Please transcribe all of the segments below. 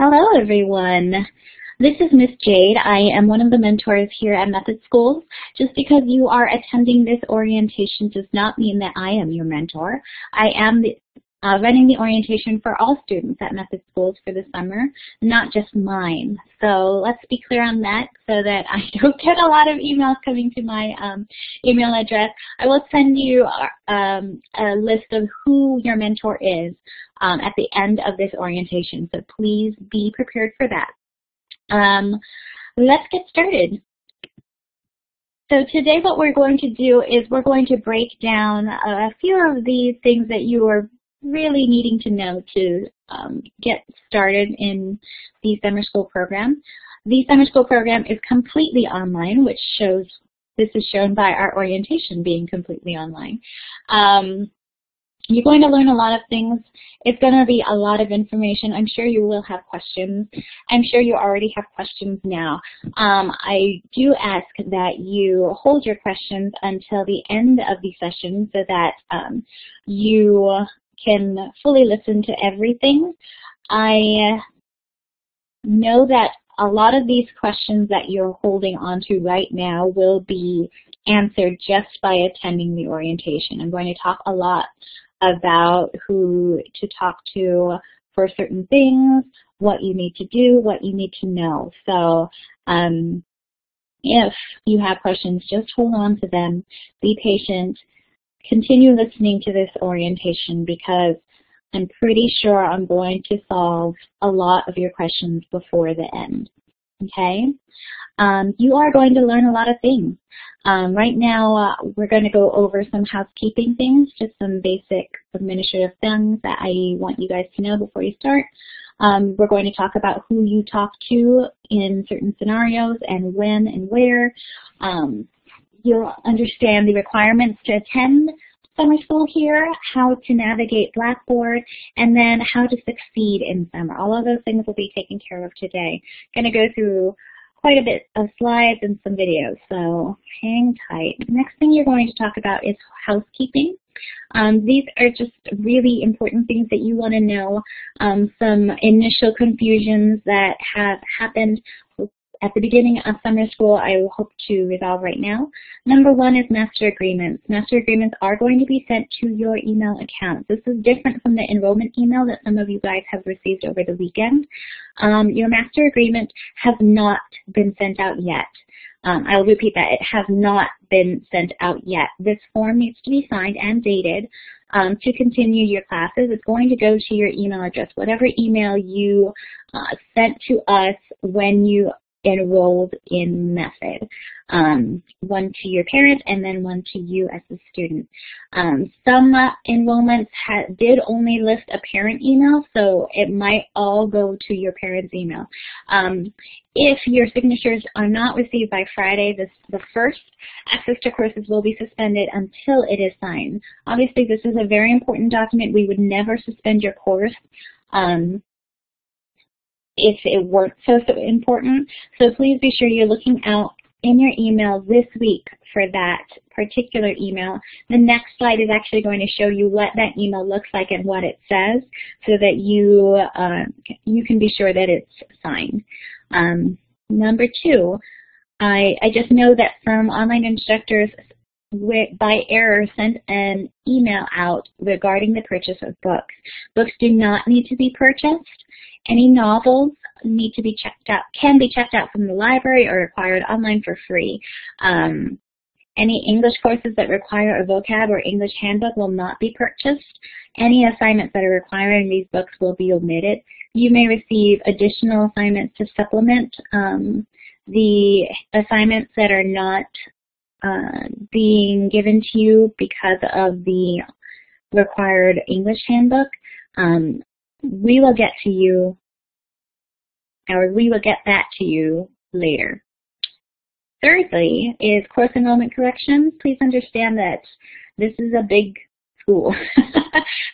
Hello, everyone. This is Miss Jade. I am one of the mentors here at Method Schools. Just because you are attending this orientation does not mean that I am your mentor. I am running the orientation for all students at Method Schools for the summer, not just mine. So let's be clear on that so that I don't get a lot of emails coming to my email address. I will send you a list of who your mentor is at the end of this orientation, so please be prepared for that. Let's get started. So today what we're going to do is we're going to break down a few of these things that you are really needing to know to get started in the summer school program. The summer school program is completely online, which shows, this is shown by our orientation being completely online. You're going to learn a lot of things. It's going to be a lot of information. I'm sure you will have questions. I'm sure you already have questions now. I do ask that you hold your questions until the end of the session so that you can fully listen to everything. I know that a lot of these questions that you're holding on to right now will be answered just by attending the orientation. I'm going to talk a lot about who to talk to for certain things, what you need to do, what you need to know. So if you have questions, just hold on to them, be patient, continue listening to this orientation because I'm pretty sure I'm going to solve a lot of your questions before the end, okay? You are going to learn a lot of things. Right now, we're going to go over some housekeeping things, just some basic administrative things that I want you guys to know before you start. We're going to talk about who you talk to in certain scenarios and when and where. You'll understand the requirements to attend summer school here, how to navigate Blackboard, and then how to succeed in summer. All of those things will be taken care of today. I'm going to go through quite a bit of slides and some videos, so hang tight. The next thing you're going to talk about is housekeeping. These are just really important things that you want to know, some initial confusions that have happened at the beginning of summer school I hope to resolve right now. Number one is master agreements. Master agreements are going to be sent to your email account. This is different from the enrollment email that some of you guys have received over the weekend. Your master agreement has not been sent out yet. I'll repeat that. It has not been sent out yet. This form needs to be signed and dated to continue your classes. It's going to go to your email address, whatever email you sent to us when you enrolled in Method. One to your parent and then one to you as a student. Some enrollments did only list a parent email, so it might all go to your parent's email. If your signatures are not received by Friday, the first, access to courses will be suspended until it is signed. Obviously, this is a very important document. We would never suspend your course if it weren't so important. So please be sure you're looking out in your email this week for that particular email. The next slide is actually going to show you what that email looks like and what it says so that you can be sure that it's signed. Number two, I just know that some online instructors by error sent an email out regarding the purchase of books. Books do not need to be purchased. Any novels need to be checked out, can be checked out from the library or acquired online for free. Any English courses that require a vocab or English handbook will not be purchased. Any assignments that are required in these books will be omitted. You may receive additional assignments to supplement the assignments that are not being given to you because of the required English handbook. We will get to you, or we will get that to you later. Thirdly is course enrollment corrections. Please understand that this is a big school.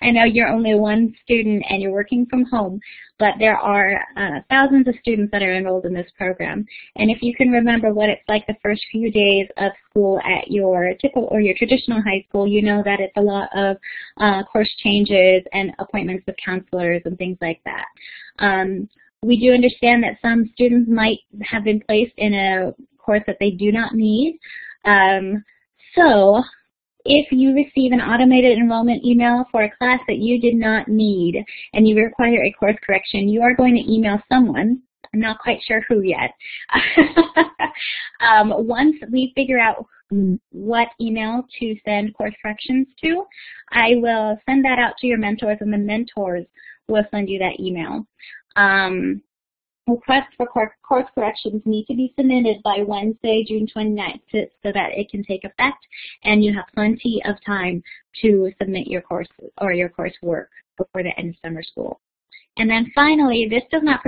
I know you're only one student and you're working from home, but there are thousands of students that are enrolled in this program. And if you can remember what it's like the first few days of school at your typical or your traditional high school, you know that it's a lot of course changes and appointments with counselors and things like that. We do understand that some students might have been placed in a course that they do not need. So if you receive an automated enrollment email for a class that you did not need and you require a course correction, you are going to email someone. I'm not quite sure who yet. Once we figure out what email to send course corrections to, I will send that out to your mentors, and the mentors will send you that email. Requests for course corrections need to be submitted by Wednesday, June 29th so that it can take effect, and you have plenty of time to submit your courses or your coursework before the end of summer school. And then finally, this does not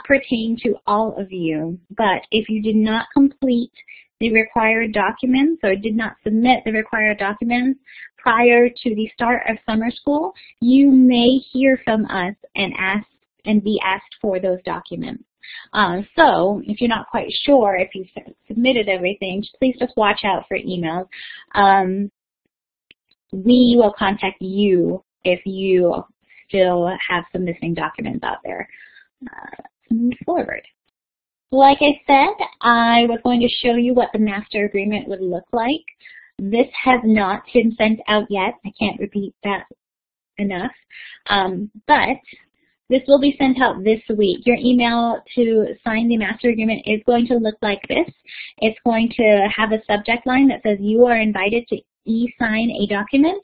pertain to all of you, but if you did not complete the required documents or did not submit the required documents prior to the start of summer school, you may hear from us and be asked for those documents. So if you're not quite sure if you submitted everything, please just watch out for emails. We will contact you if you still have some missing documents out there. Move forward. Like I said, I was going to show you what the master agreement would look like. This has not been sent out yet. I can't repeat that enough. But this will be sent out this week. Your email to sign the master agreement is going to look like this. It's going to have a subject line that says you are invited to e-sign a document,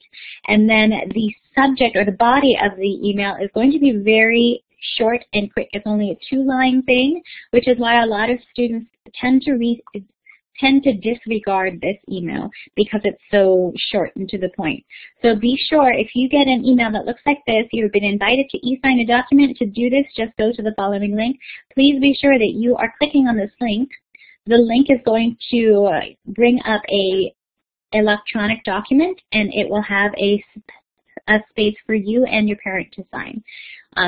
and then the subject or the body of the email is going to be very short and quick. It's only a 2-line thing, which is why a lot of students tend to disregard this email because it's so short and to the point. So be sure if you get an email that looks like this, you've been invited to e-sign a document. To do this, just go to the following link. Please be sure that you are clicking on this link. The link is going to bring up a electronic document, and it will have a space for you and your parent to sign.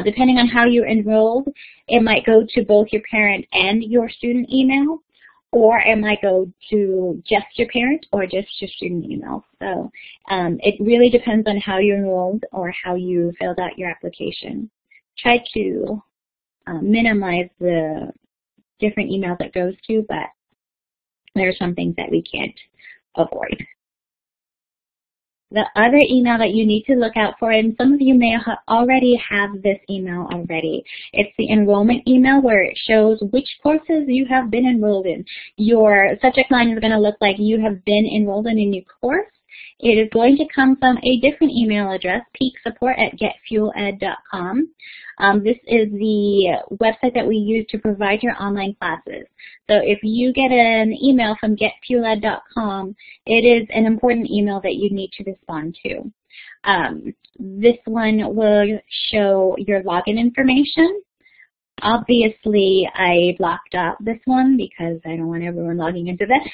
Depending on how you're enrolled, it might go to both your parent and your student email, or it might go to just your parent or just your student email. So it really depends on how you enrolled or how you filled out your application. Try to minimize the different emails it goes to, but there are some things that we can't avoid. The other email that you need to look out for, and some of you may already have this email already, it's the enrollment email where it shows which courses you have been enrolled in. Your subject line is going to look like you have been enrolled in a new course. It is going to come from a different email address, peaksupport@getfueled.com. This is the website that we use to provide your online classes. So if you get an email from getfueled.com, it is an important email that you need to respond to. This one will show your login information. Obviously, I blocked out this one because I don't want everyone logging into this.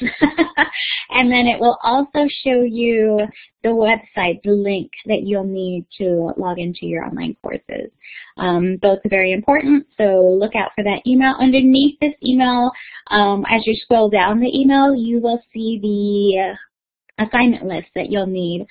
And then it will also show you the website, the link that you'll need to log into your online courses. Both are very important, so look out for that email. Underneath this email, as you scroll down the email, you will see the assignment list that you'll need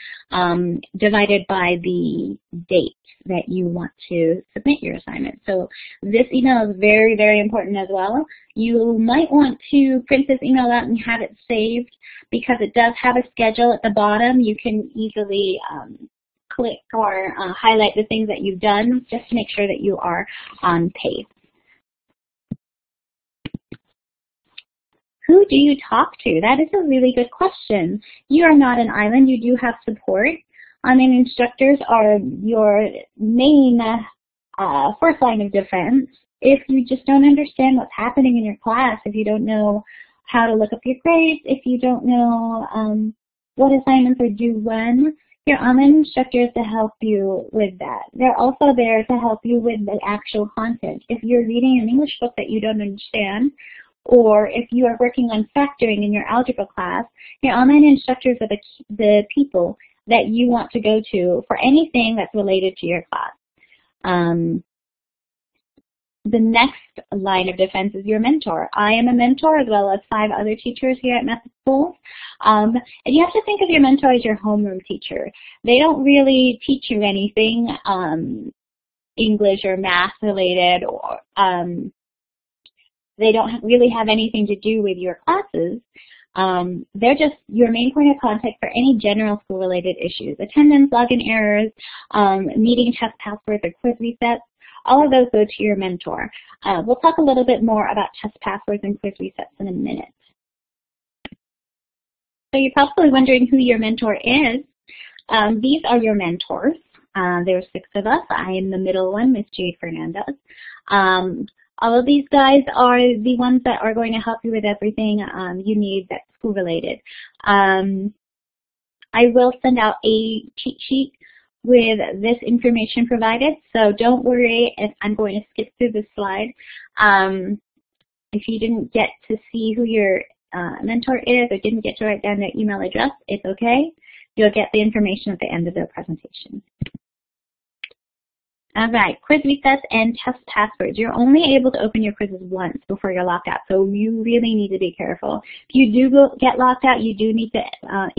divided by the date that you want to submit your assignment. So this email is very, very important as well. You might want to print this email out and have it saved because it does have a schedule at the bottom. You can easily click or highlight the things that you've done just to make sure that you are on pace. Who do you talk to? That is a really good question. You are not an island. You do have support. Online instructors are your main first line of defense. If you just don't understand what's happening in your class, if you don't know how to look up your grades, if you don't know what assignments are due when, your online instructor is to help you with that. They're also there to help you with the actual content. If you're reading an English book that you don't understand, or if you are working on factoring in your algebra class, your online instructors are the people that you want to go to for anything that's related to your class. The next line of defense is your mentor. I am a mentor as well as 5 other teachers here at Method Schools. And you have to think of your mentor as your homeroom teacher. They don't really teach you anything. English or math related, or they don't really have anything to do with your classes. They're just your main point of contact for any general school-related issues. Attendance, login errors, meeting test passwords or quiz resets, all of those go to your mentor. We'll talk a little bit more about test passwords and quiz resets in a minute. So you're probably wondering who your mentor is. These are your mentors. There's 6 of us. I am the middle one, Miss Jade Fernandez. All of these guys are the ones that are going to help you with everything you need that's school related. I will send out a cheat sheet with this information provided, so don't worry if I'm going to skip through this slide. If you didn't get to see who your mentor is or didn't get to write down their email address, it's okay. You'll get the information at the end of the presentation. All right, quiz resets and test passwords. You're only able to open your quizzes once before you're locked out, so you really need to be careful. If you do get locked out, you do need to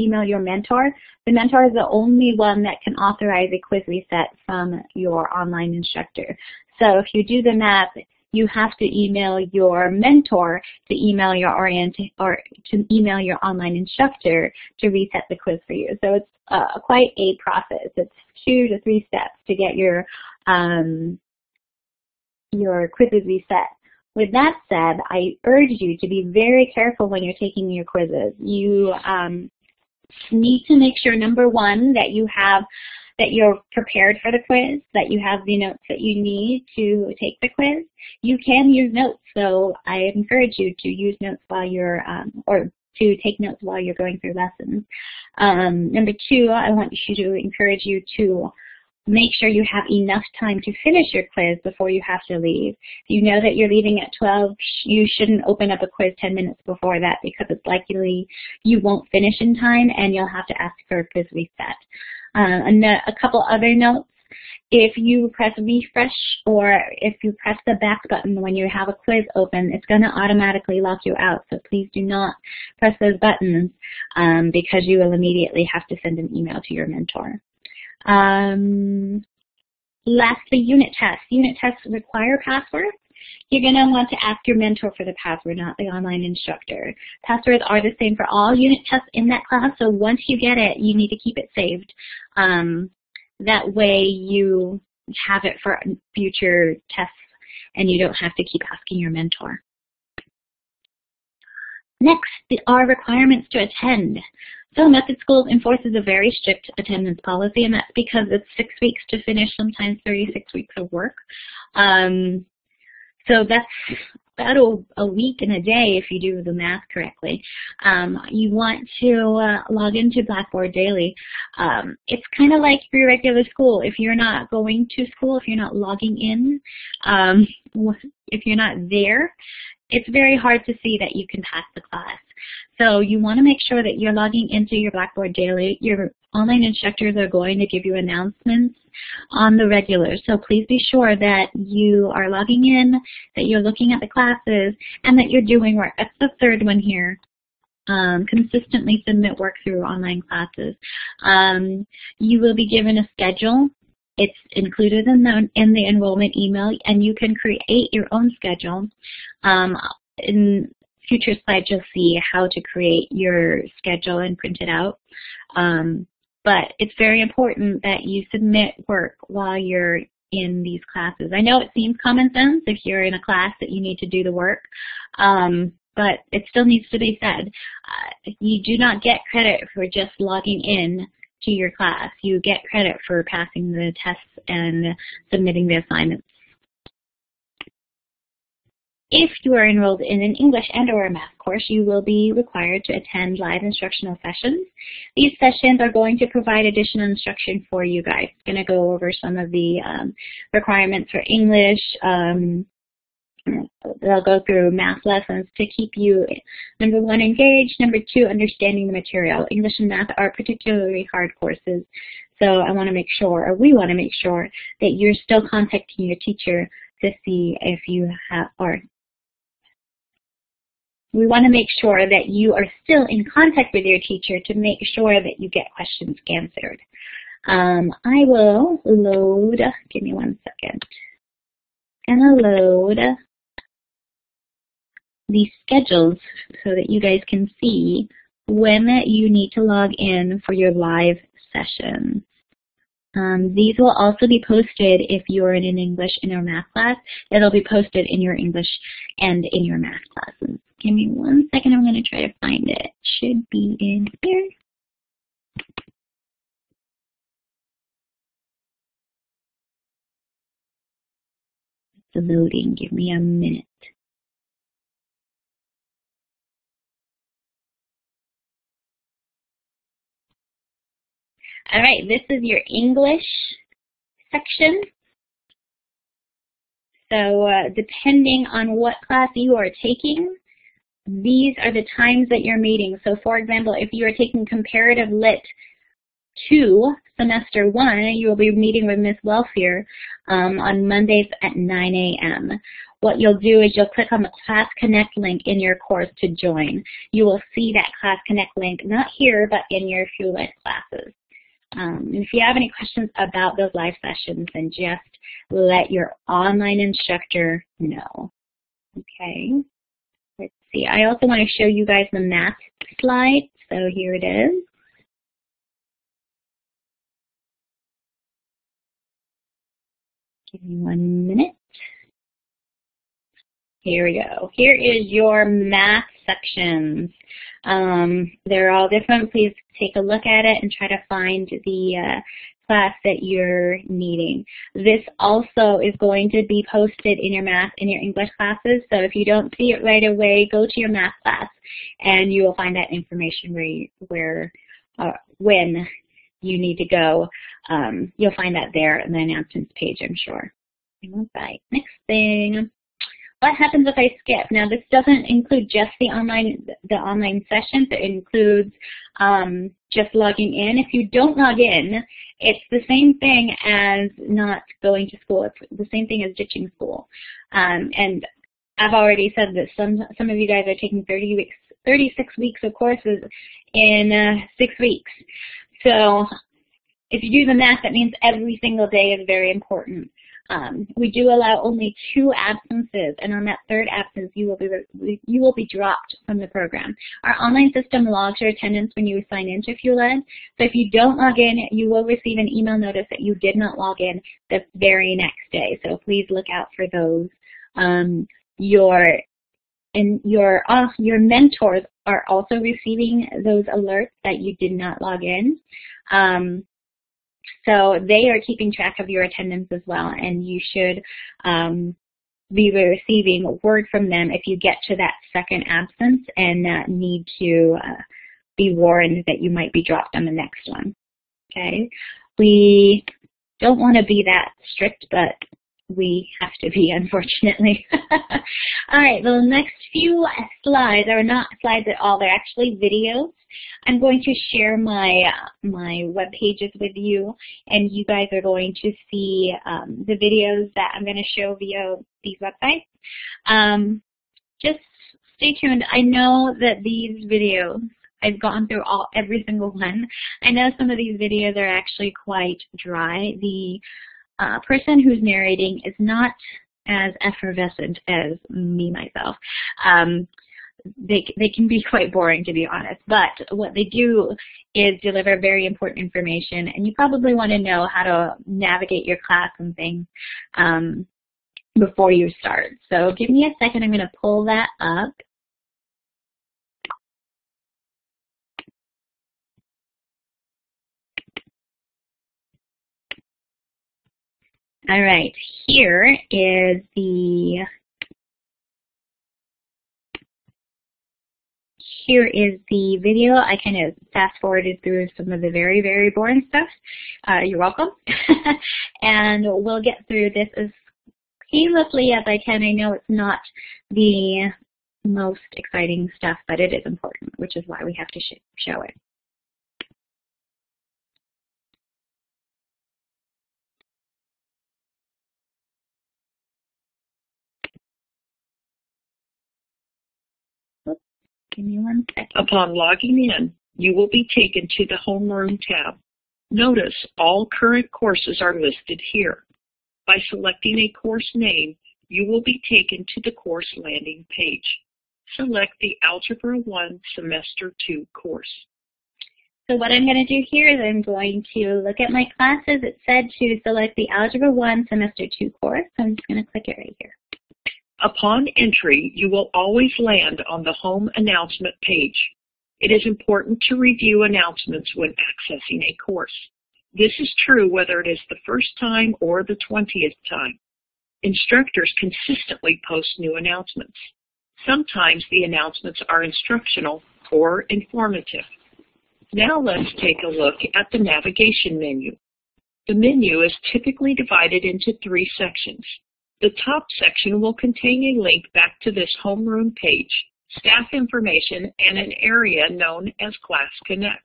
email your mentor. The mentor is the only one that can authorize a quiz reset from your online instructor. So if you do the math, you have to email your mentor to email your email your online instructor to reset the quiz for you. So it's quite a process. It's 2 to 3 steps to get your quizzes reset. With that said, I urge you to be very careful when you're taking your quizzes. You need to make sure, number one, that you're prepared for the quiz, that you have the notes that you need to take the quiz. You can use notes, so I encourage you to use notes while you're, or to take notes while you're going through lessons. Number two, I want to encourage you to make sure you have enough time to finish your quiz before you have to leave. If you know that you're leaving at 12, you shouldn't open up a quiz 10 minutes before that, because it's likely you won't finish in time and you'll have to ask for a quiz reset. A couple other notes: if you press refresh or if you press the back button when you have a quiz open, it's going to automatically lock you out. So please do not press those buttons because you will immediately have to send an email to your mentor. Lastly, unit tests. Unit tests require passwords. You're going to want to ask your mentor for the password, not the online instructor. Passwords are the same for all unit tests in that class, so once you get it, you need to keep it saved. That way you have it for future tests and you don't have to keep asking your mentor. Next are requirements to attend. So Method Schools enforces a very strict attendance policy, and that's because it's 6 weeks to finish, sometimes 36 weeks of work. So that's about a week and a day if you do the math correctly. You want to log into Blackboard daily. It's kind of like your regular school. If you're not going to school, if you're not logging in, if you're not there, it's very hard to see that you can pass the class. So you want to make sure that you're logging into your Blackboard daily. Your online instructors are going to give you announcements on the regular. So please be sure that you are logging in, that you're looking at the classes, and that you're doing work. That's the third one here. Consistently submit work through online classes. You will be given a schedule. It's included in the enrollment email, and you can create your own schedule. In future slides, you'll see how to create your schedule and print it out. But it's very important that you submit work while you're in these classes. I know it seems common sense if you're in a class that you need to do the work, but it still needs to be said. You do not get credit for just logging in to your class. You get credit for passing the tests and submitting the assignments. If you are enrolled in an English and/or a math course, you will be required to attend live instructional sessions. These sessions are going to provide additional instruction for you guys. I'm going to go over some of the requirements for English. They'll go through math lessons to keep you, number one, engaged, number two, understanding the material. English and math are particularly hard courses, so I want to make sure, or we want to make sure, that you're still contacting your teacher to see if you have, or we want to make sure that you are still in contact with your teacher to make sure that you get questions answered. I will load, give me 1 second, gonna load the schedules so that you guys can see when you need to log in for your live sessions. These will also be posted if you're in an English and or math class. It'll be posted in your English and in your math classes. Give me 1 second, I'm going to try to find it. It should be in here. It's loading, give me a minute. All right, this is your English section. So depending on what class you are taking, these are the times that you're meeting. So for example, if you are taking Comparative Lit 2, Semester 1, you will be meeting with Ms. Welfare on Mondays at 9 a.m. What you'll do is you'll click on the Class Connect link in your course to join. You will see that Class Connect link, not here, but in your FuelEd classes. And if you have any questions about those live sessions, then just let your online instructor know. Okay, let's see. I also want to show you guys the math slide. So here it is. Give me 1 minute. Here we go. Here is your math sections. They're all different. Please take a look at it and try to find the class that you're needing. This also is going to be posted in your math and your English classes. So if you don't see it right away, go to your math class and you will find that information when you need to go. You'll find that there in the announcements page, I'm sure. All right, next thing. What happens if I skip? Now, this doesn't include just the online sessions. It includes just logging in. If you don't log in, it's the same thing as not going to school. It's the same thing as ditching school. And I've already said that some of you guys are taking 36 weeks of courses in 6 weeks. So if you do the math, that means every single day is very important. We do allow only 2 absences, and on that 3rd absence, you will be dropped from the program. Our online system logs your attendance when you sign into FuelEd. So if you don't log in, you will receive an email notice that you did not log in the very next day. So please look out for those. Your mentors are also receiving those alerts that you did not log in. So they are keeping track of your attendance as well, and you should be receiving word from them if you get to that 2nd absence and need to be warned that you might be dropped on the next one. Okay, we don't want to be that strict, but we have to be, unfortunately. All right, the next few slides are not slides at all. They're actually videos. I'm going to share my web pages with you, and you guys are going to see the videos that I'm going to show via these websites. Just stay tuned. I know that these videos, I've gone through every single one. I know some of these videos are actually quite dry. The person who's narrating is not as effervescent as me myself. They can be quite boring, to be honest, but what they do is deliver very important information, and you probably want to know how to navigate your class and things before you start. So give me a second, I'm going to pull that up. All right, here is the video. I kind of fast forwarded through some of the very, very boring stuff. You're welcome. And we'll get through this as painlessly as I can. I know it's not the most exciting stuff, but it is important, which is why we have to show it. Give me 1 second. Upon logging in, you will be taken to the Homeroom tab. Notice all current courses are listed here. By selecting a course name, you will be taken to the course landing page. Select the Algebra 1 Semester 2 course. So what I'm going to do here is I'm going to look at my classes. It said to select the Algebra 1 Semester 2 course. So I'm just going to click it right here. Upon entry, you will always land on the Home Announcement page. It is important to review announcements when accessing a course. This is true whether it is the first time or the 20th time. Instructors consistently post new announcements. Sometimes the announcements are instructional or informative. Now let's take a look at the navigation menu. The menu is typically divided into 3 sections. The top section will contain a link back to this homeroom page, staff information, and an area known as Class Connect.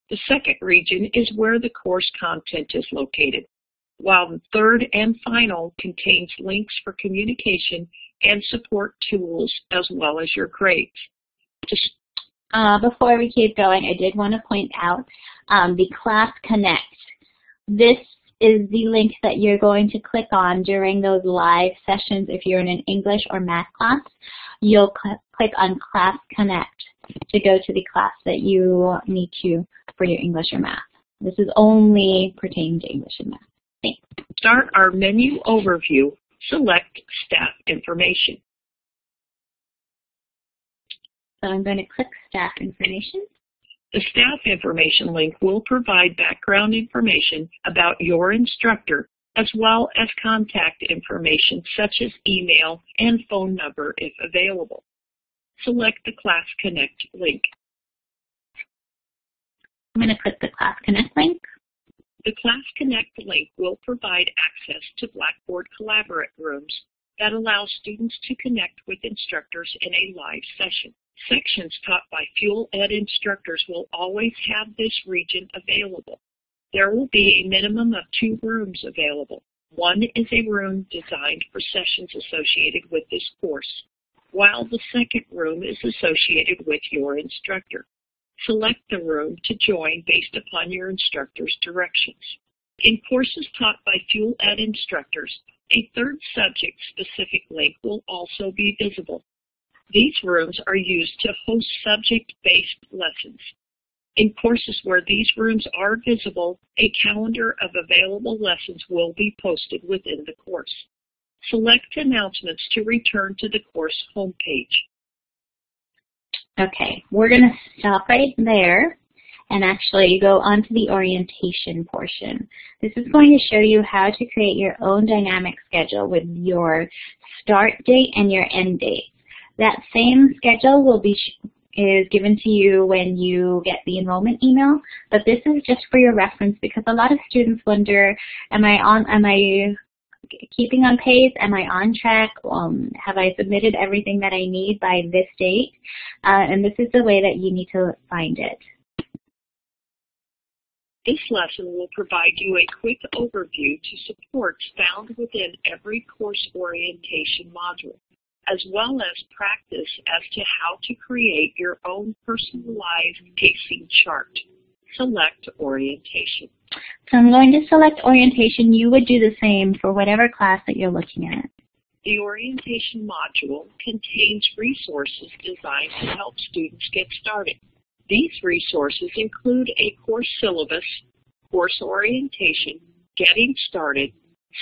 The second region is where the course content is located, while the third and final contains links for communication and support tools as well as your grades. Before we keep going, I did want to point out the Class Connect. This is the link that you're going to click on during those live sessions. If you're in an English or math class, you'll click on Class Connect to go to the class that you need to for your English or math. This is only pertaining to English and math. Thanks. Start our menu overview. Select Staff Information. So I'm going to click Staff Information. The Staff Information link will provide background information about your instructor, as well as contact information such as email and phone number if available. Select the Class Connect link. I'm going to click the Class Connect link. The Class Connect link will provide access to Blackboard Collaborate rooms that allow students to connect with instructors in a live session. Sections taught by Fuel Ed instructors will always have this region available. There will be a minimum of 2 rooms available. One is a room designed for sessions associated with this course, while the second room is associated with your instructor. Select the room to join based upon your instructor's directions. In courses taught by Fuel Ed instructors, a third subject-specific link will also be visible. These rooms are used to host subject-based lessons. In courses where these rooms are visible, a calendar of available lessons will be posted within the course. Select Announcements to return to the course homepage. Okay, we're going to stop right there and actually go on to the orientation portion. This is going to show you how to create your own dynamic schedule with your start date and your end date. That same schedule will be is given to you when you get the enrollment email, but this is just for your reference because a lot of students wonder, am I keeping on pace? Am I on track? Have I submitted everything that I need by this date? And this is the way that you need to find it. This lesson will provide you a quick overview to supports found within every course orientation module, as well as practice as to how to create your own personalized pacing chart. Select Orientation. So I'm going to select Orientation. You would do the same for whatever class that you're looking at. The Orientation module contains resources designed to help students get started. These resources include a course syllabus, course orientation, getting started,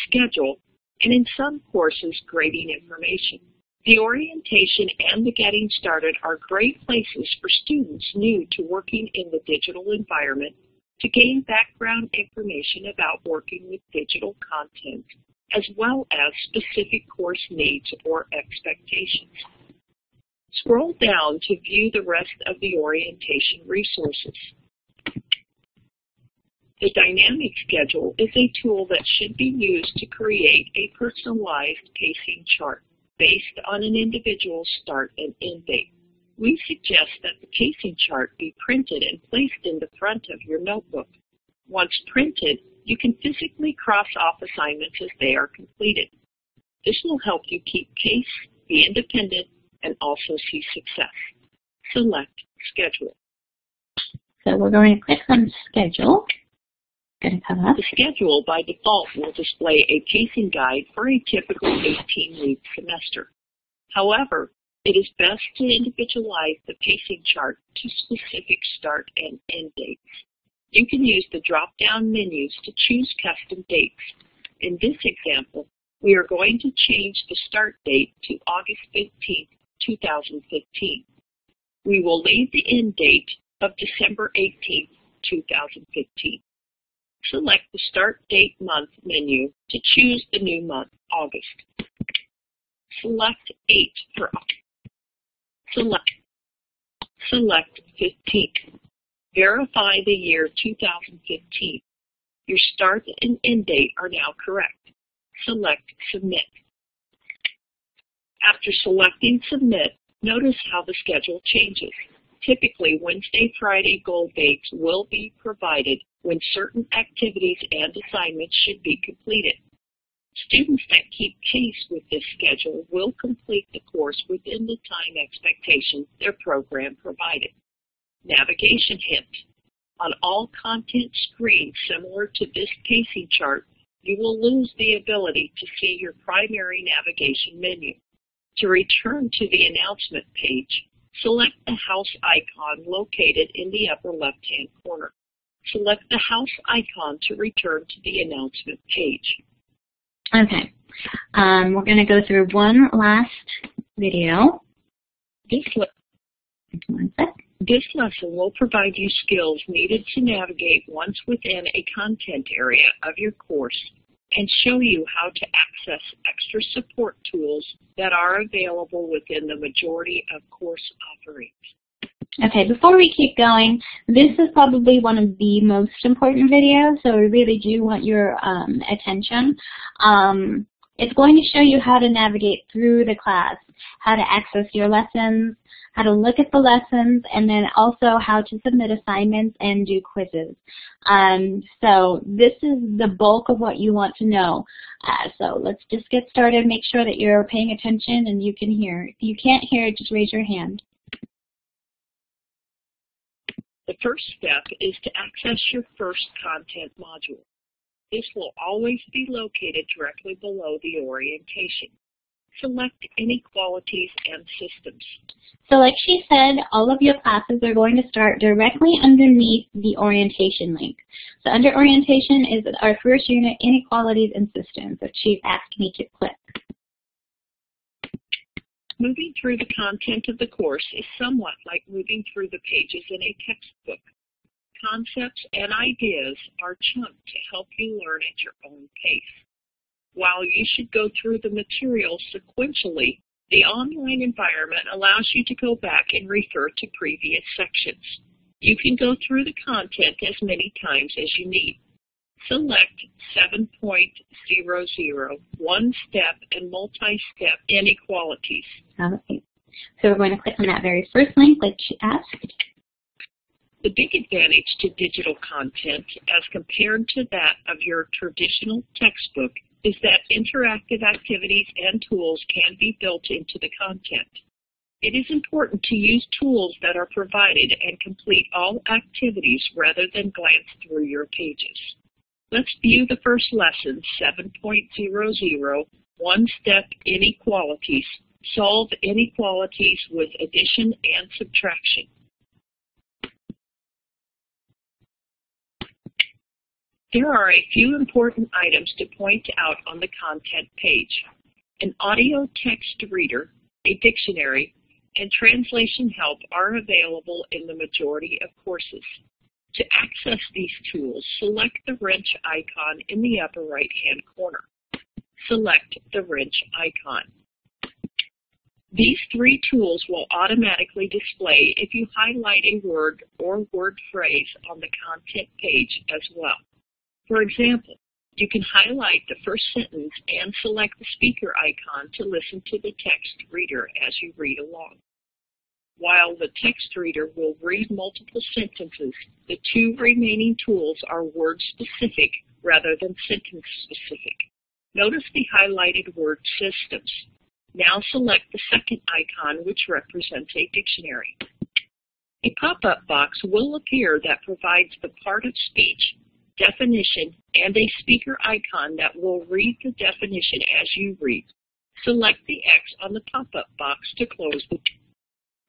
schedule, and in some courses, grading information. The orientation and the getting started are great places for students new to working in the digital environment to gain background information about working with digital content, as well as specific course needs or expectations. Scroll down to view the rest of the orientation resources. The dynamic schedule is a tool that should be used to create a personalized pacing chart based on an individual's start and end date. We suggest that the pacing chart be printed and placed in the front of your notebook. Once printed, you can physically cross off assignments as they are completed. This will help you keep pace, be independent, and also see success. Select Schedule. So we're going to click on Schedule. going to come up. The schedule by default will display a pacing guide for a typical 18-week semester. However, it is best to individualize the pacing chart to specific start and end dates. You can use the drop-down menus to choose custom dates. In this example, we are going to change the start date to August 15, 2015. We will leave the end date of December 18, 2015. Select the Start Date Month menu to choose the new month, August. Select 8 for August. Select 15. Verify the year 2015. Your start and end date are now correct. Select Submit. After selecting Submit, notice how the schedule changes. Typically, Wednesday, Friday goal dates will be provided when certain activities and assignments should be completed. Students that keep pace with this schedule will complete the course within the time expectations their program provided. Navigation hint. On all content screens similar to this pacing chart, you will lose the ability to see your primary navigation menu. To return to the announcement page, select the house icon located in the upper left-hand corner. Select the house icon to return to the announcement page. Okay, we're going to go through one last video. This lesson will provide you skills needed to navigate once within a content area of your course and show you how to access extra support tools that are available within the majority of course offerings. Okay, before we keep going, this is probably one of the most important videos, so we really do want your attention. It's going to show you how to navigate through the class, how to access your lessons, how to look at the lessons, and then also how to submit assignments and do quizzes. So this is the bulk of what you want to know. So let's just get started. Make sure that you're paying attention and you can hear. If you can't hear, just raise your hand. The first step is to access your first content module. This will always be located directly below the orientation. Select Inequalities and Systems. So like she said, all of your classes are going to start directly underneath the orientation link. So under orientation is our first unit, Inequalities and Systems, that she's asked me to click. Moving through the content of the course is somewhat like moving through the pages in a textbook. Concepts and ideas are chunked to help you learn at your own pace. While you should go through the material sequentially, the online environment allows you to go back and refer to previous sections. You can go through the content as many times as you need. Select 7.00 one-step and multi-step inequalities. Okay. So we're going to click on that very first link like she asked. The big advantage to digital content as compared to that of your traditional textbook is that interactive activities and tools can be built into the content. It is important to use tools that are provided and complete all activities rather than glance through your pages. Let's view the first lesson, 7.00, one-step inequalities. Solve inequalities with addition and subtraction. There are a few important items to point out on the content page. An audio text reader, a dictionary, and translation help are available in the majority of courses. To access these tools, select the wrench icon in the upper right-hand corner. Select the wrench icon. These three tools will automatically display if you highlight a word or word phrase on the content page as well. For example, you can highlight the first sentence and select the speaker icon to listen to the text reader as you read along. While the text reader will read multiple sentences, the two remaining tools are word-specific rather than sentence-specific. Notice the highlighted word systems. Now select the second icon, which represents a dictionary. A pop-up box will appear that provides the part of speech definition, and a speaker icon that will read the definition as you read. Select the X on the pop-up box to close the.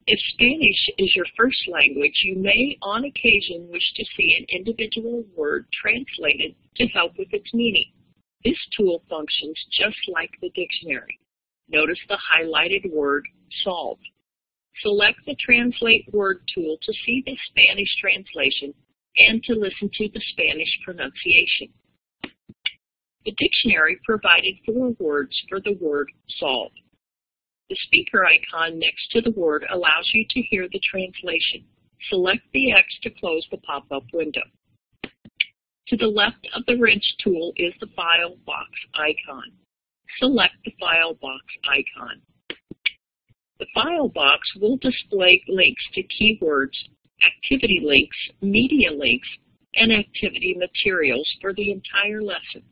If Spanish is your first language, you may on occasion wish to see an individual word translated to help with its meaning. This tool functions just like the dictionary. Notice the highlighted word solve. Select the Translate Word tool to see the Spanish translation and to listen to the Spanish pronunciation. The dictionary provided 4 words for the word solve. The speaker icon next to the word allows you to hear the translation. Select the X to close the pop-up window. To the left of the wrench tool is the file box icon. Select the file box icon. The file box will display links to keywords, activity links, media links, and activity materials for the entire lesson.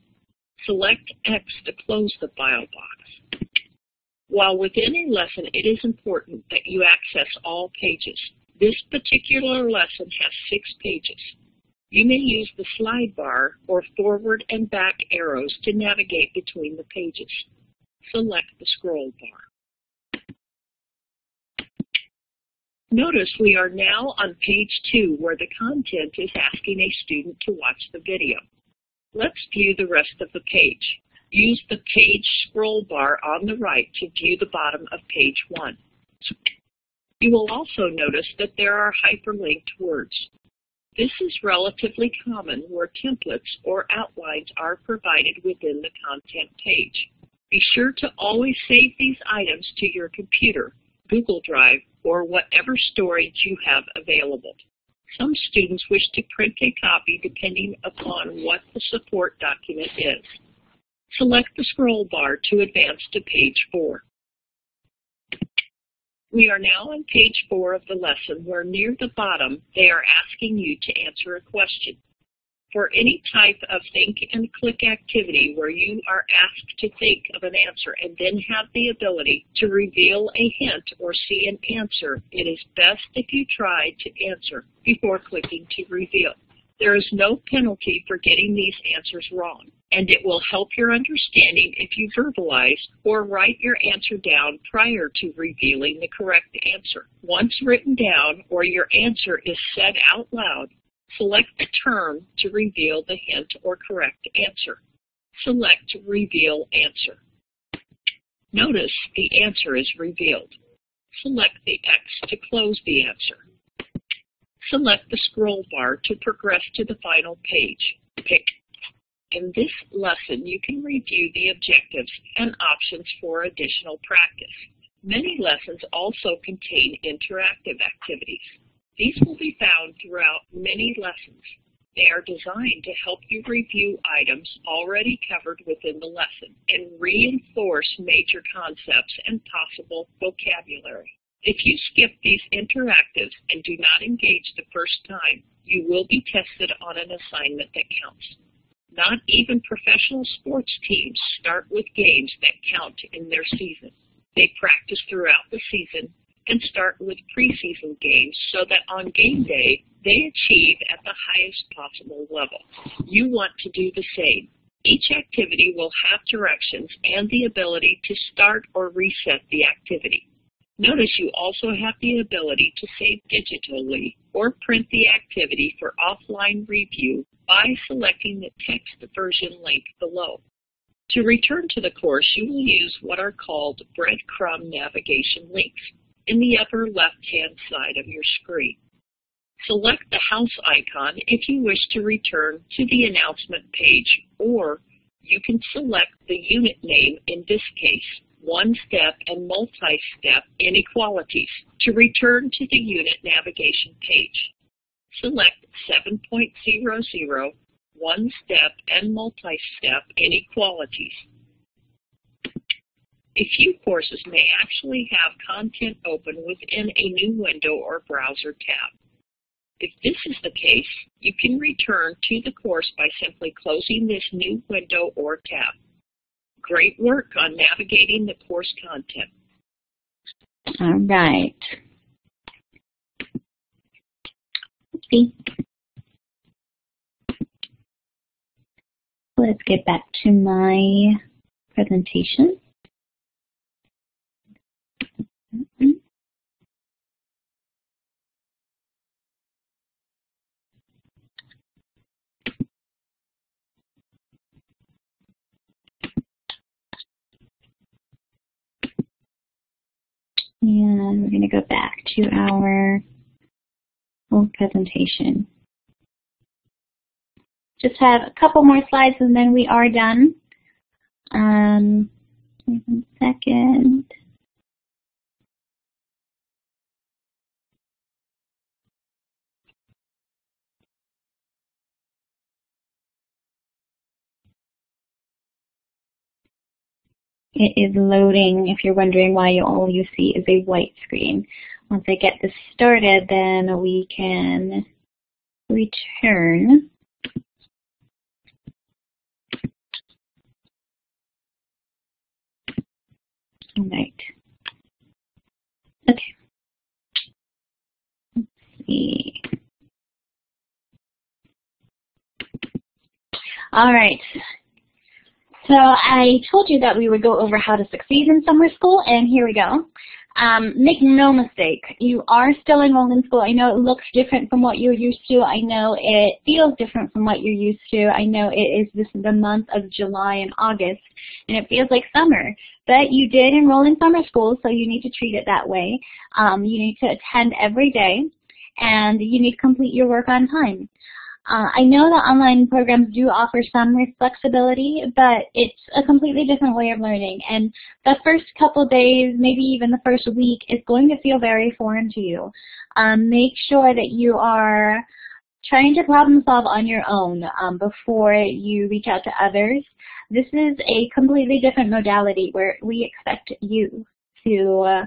Select X to close the file box. While within a lesson, it is important that you access all pages. This particular lesson has 6 pages. You may use the slide bar or forward and back arrows to navigate between the pages. Select the scroll bar. Notice we are now on page 2 where the content is asking a student to watch the video. Let's view the rest of the page. Use the page scroll bar on the right to view the bottom of page 1. You will also notice that there are hyperlinked words. This is relatively common where templates or outlines are provided within the content page. Be sure to always save these items to your computer, Google Drive, or whatever storage you have available. Some students wish to print a copy depending upon what the support document is. Select the scroll bar to advance to page 4. We are now on page 4 of the lesson where near the bottom they are asking you to answer a question. For any type of think and click activity where you are asked to think of an answer and then have the ability to reveal a hint or see an answer, it is best if you try to answer before clicking to reveal. There is no penalty for getting these answers wrong, and it will help your understanding if you verbalize or write your answer down prior to revealing the correct answer. Once written down or your answer is said out loud, select the term to reveal the hint or correct answer. Select Reveal Answer. Notice the answer is revealed. Select the X to close the answer. Select the scroll bar to progress to the final page. In this lesson, you can review the objectives and options for additional practice. Many lessons also contain interactive activities. These will be found throughout many lessons. They are designed to help you review items already covered within the lesson and reinforce major concepts and possible vocabulary. If you skip these interactives and do not engage the first time, you will be tested on an assignment that counts. Not even professional sports teams start with games that count in their season. They practice throughout the season and start with preseason games so that on game day, they achieve at the highest possible level. You want to do the same. Each activity will have directions and the ability to start or reset the activity. Notice you also have the ability to save digitally or print the activity for offline review by selecting the text version link below. To return to the course, you will use what are called breadcrumb navigation links in the upper left-hand side of your screen. Select the house icon if you wish to return to the announcement page, or you can select the unit name, in this case, one-step and multi-step inequalities, to return to the unit navigation page. Select 7.00 one-step and multi-step inequalities. A few courses may actually have content open within a new window or browser tab. If this is the case, you can return to the course by simply closing this new window or tab. Great work on navigating the course content. All right. Let's see. Let's get back to my presentation. And we're going to go back to our old presentation. Just have a couple more slides and then we are done. Wait 1 second. It is loading if you're wondering why all you see is a white screen. Once I get this started, then we can return. All right. Okay. Let's see. All right. So I told you that we would go over how to succeed in summer school, and here we go. Make no mistake, you are still enrolled in school. I know it looks different from what you're used to. I know it feels different from what you're used to. I know this is the month of July and August, and it feels like summer. But you did enroll in summer school, so you need to treat it that way. You need to attend every day, and you need to complete your work on time. I know that online programs do offer some flexibility, but it's a completely different way of learning. And the first couple days, maybe even the first week, is going to feel very foreign to you. Make sure that you are trying to problem solve on your own before you reach out to others. This is a completely different modality where we expect you to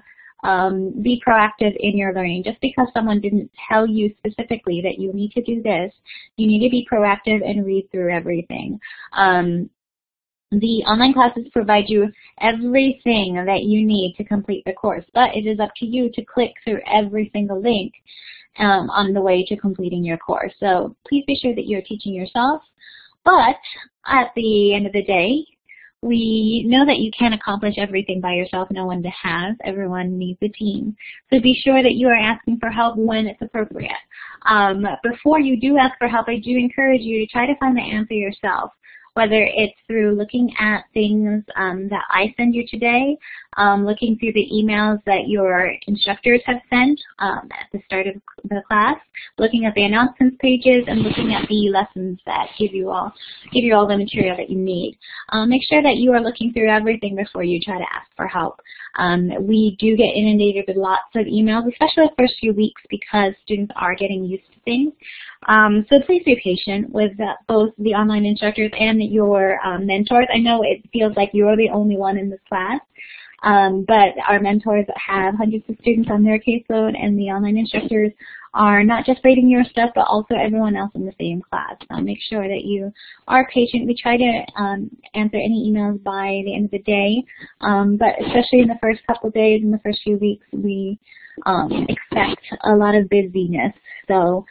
be proactive in your learning. Just because someone didn't tell you specifically that you need to do this, you need to be proactive and read through everything. The online classes provide you everything that you need to complete the course, but it is up to you to click through every single link on the way to completing your course. So please be sure that you're teaching yourself, but at the end of the day, we know that you can't accomplish everything by yourself. No one has. Everyone needs a team. So be sure that you are asking for help when it's appropriate. Before you do ask for help, I do encourage you to try to find the answer yourself, whether it's through looking at things that I send you today, looking through the emails that your instructors have sent at the start of the class, looking at the announcements pages, and looking at the lessons that give you all the material that you need. Make sure that you are looking through everything before you try to ask for help. We do get inundated with lots of emails, especially the first few weeks, because students are getting used to things. So please be patient with both the online instructors and your mentors. I know it feels like you're the only one in this class, but our mentors have hundreds of students on their caseload, and the online instructors are not just grading your stuff, but also everyone else in the same class. Make sure that you are patient. We try to answer any emails by the end of the day, but especially in the first couple days, in the first few weeks, we expect a lot of busyness. So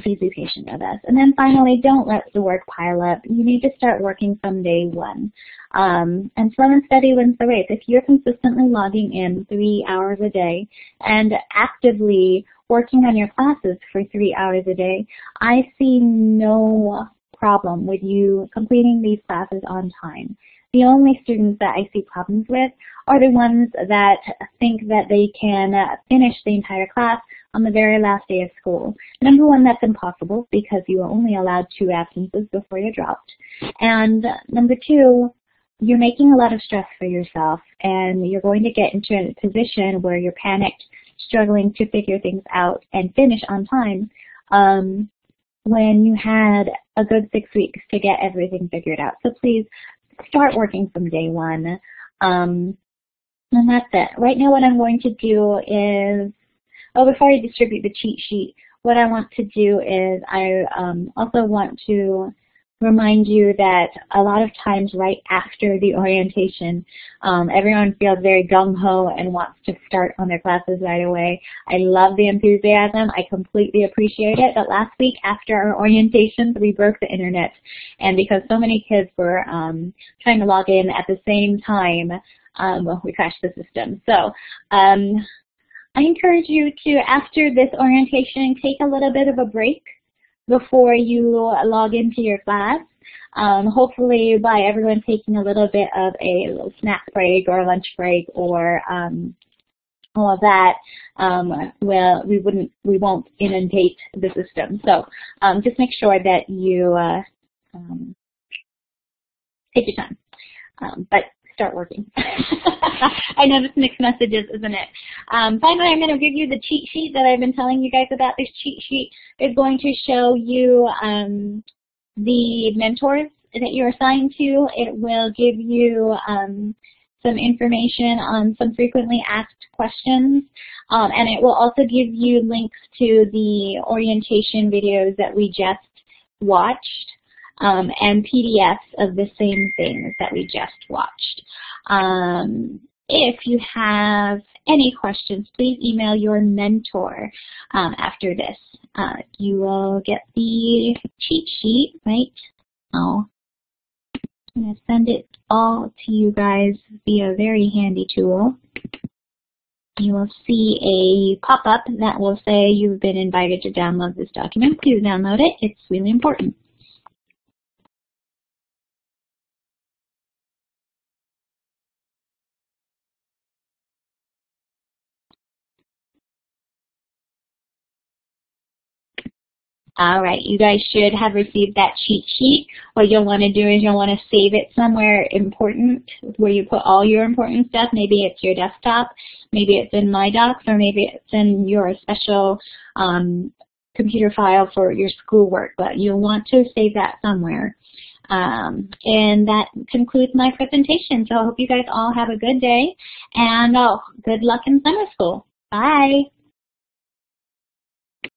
please be patient with us. And then finally, don't let the work pile up. You need to start working from day one. And slow and steady wins the race. If you're consistently logging in 3 hours a day and actively working on your classes for 3 hours a day, I see no problem with you completing these classes on time. The only students that I see problems with are the ones that think that they can finish the entire class on the very last day of school. Number one, that's impossible because you are only allowed 2 absences before you're dropped. And number two, you're making a lot of stress for yourself, and you're going to get into a position where you're panicked, struggling to figure things out and finish on time when you had a good 6 weeks to get everything figured out. So please start working from day one. And that's it. Right now what I'm going to do is, before I distribute the cheat sheet, what I want to do is I also want to remind you that a lot of times right after the orientation, everyone feels very gung-ho and wants to start on their classes right away. I love the enthusiasm. I completely appreciate it. But last week after our orientations, we broke the internet. And because so many kids were trying to log in at the same time, we crashed the system. So I encourage you to, after this orientation, take a little bit of a break before you log into your class. Hopefully by everyone taking a little bit of a little snack break or lunch break or all of that, well, we won't inundate the system. So just make sure that you take your time, but start working. I know this mixed messages, isn't it? Finally, I'm going to give you the cheat sheet that I've been telling you guys about. This cheat sheet is going to show you the mentors that you're assigned to. It will give you some information on some frequently asked questions, and it will also give you links to the orientation videos that we just watched. And PDFs of the same things that we just watched. If you have any questions, please email your mentor after this. You will get the cheat sheet, right? I'm going to send it all to you guys via a very handy tool. You will see a pop-up that will say you've been invited to download this document. Please download it. It's really important. All right, you guys should have received that cheat sheet. What you'll want to do is you'll want to save it somewhere important where you put all your important stuff. Maybe it's your desktop, maybe it's in My Docs, or maybe it's in your special computer file for your schoolwork, but you'll want to save that somewhere. And that concludes my presentation. So I hope you guys all have a good day, and good luck in summer school. Bye.